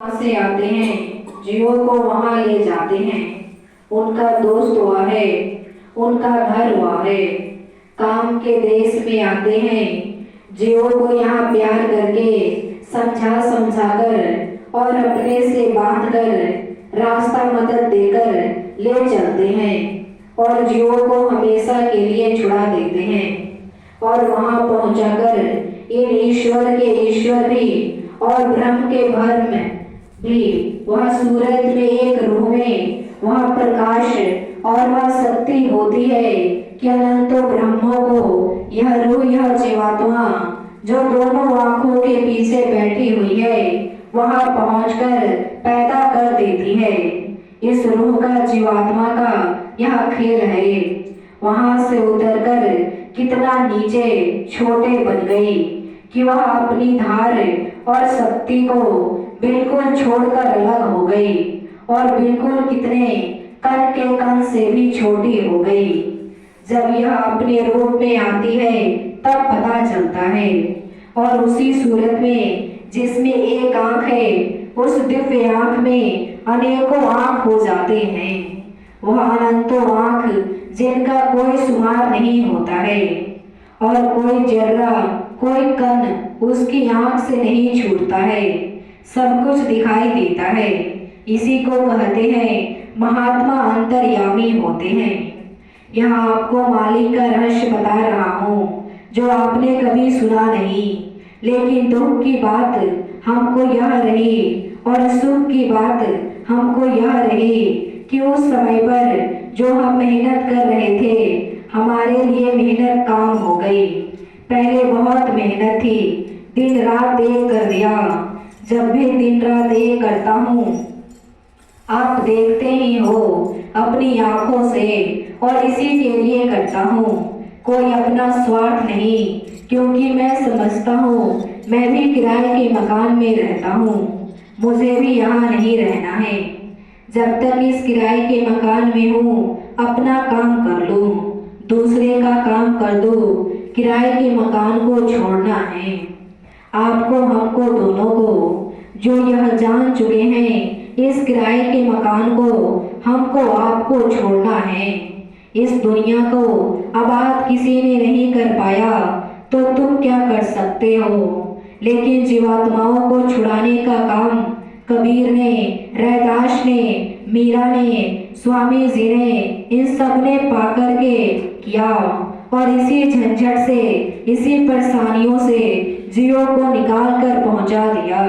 वहाँ से आते हैं, जियो को वहाँ ले जाते हैं। उनका दोस्त हुआ है, उनका घर हुआ है। काम के देश में आते हैं, जियो को यहाँ प्यार करके समझा समझा कर और अपने से बांध कर रास्ता मदद देकर ले चलते हैं और जियो को हमेशा के लिए छुड़ा देते हैं। और वहाँ पहुँचाकर इन ईश्वर के ईश्वर भी और ब्रह्म के ब्रह्म भी वह सूरज में एक रूह में वह प्रकाश और वह शक्ति होती है कि अनंतों ब्रह्मों को यह रूह यह जीवात्मा जो दोनों आंखों के पीछे बैठी हुई है वहां पहुंचकर पैदा कर देती है। इस रूह का जीवात्मा का यह खेल है। वहां से उतरकर कितना नीचे छोटे बन गई कि वह अपनी धार और शक्ति को बिल्कुल छोड़कर अलग हो गई और बिल्कुल कितने कण के कण से भी छोटी हो गई। जब यह अपने रूप में आती है तब पता चलता है और उसी सूरत में जिसमें एक आंख है उस दिव्य आंख में अनेकों आंख हो जाते हैं। वह अनंतों आंख जिनका कोई शुमार नहीं होता है और कोई जर्रा कोई कण उसकी आंख से नहीं छूटता है। सब कुछ दिखाई देता है। इसी को कहते हैं महात्मा अंतर्यामी होते हैं। यहाँ आपको मालिक का रहस्य बता रहा हूँ जो आपने कभी सुना नहीं, लेकिन दुख की बात हमको यह रही और सुख की बात हमको यह रही कि उस समय पर जो हम मेहनत कर रहे थे हमारे लिए मेहनत काम हो गई। पहले बहुत मेहनत थी, दिन रात एक कर दिया। जब भी दिन रात एक करता हूँ आप देखते ही हो अपनी आंखों से और इसी के लिए करता हूँ, कोई अपना स्वार्थ नहीं, क्योंकि मैं समझता हूँ मैं भी किराए के मकान में रहता हूँ, मुझे भी यहाँ नहीं रहना है। जब तक इस किराए के मकान में हूँ अपना काम कर लूँ, दूसरे का काम कर दो, किराए के मकान को छोड़ना है। आपको हमको दोनों को जो यह जान चुके हैं इस किराए के मकान को हमको आपको छोड़ना है। इस दुनिया को आबाद किसी ने नहीं कर पाया तो तुम क्या कर सकते हो, लेकिन जीवात्माओं को छुड़ाने का काम कबीर ने, रैदास ने, मीरा ने, स्वामी जी ने, इन सब ने पाकर के किया और इसी झंझट से इसी परेशानियों से जियो को निकाल कर पहुंचा दिया।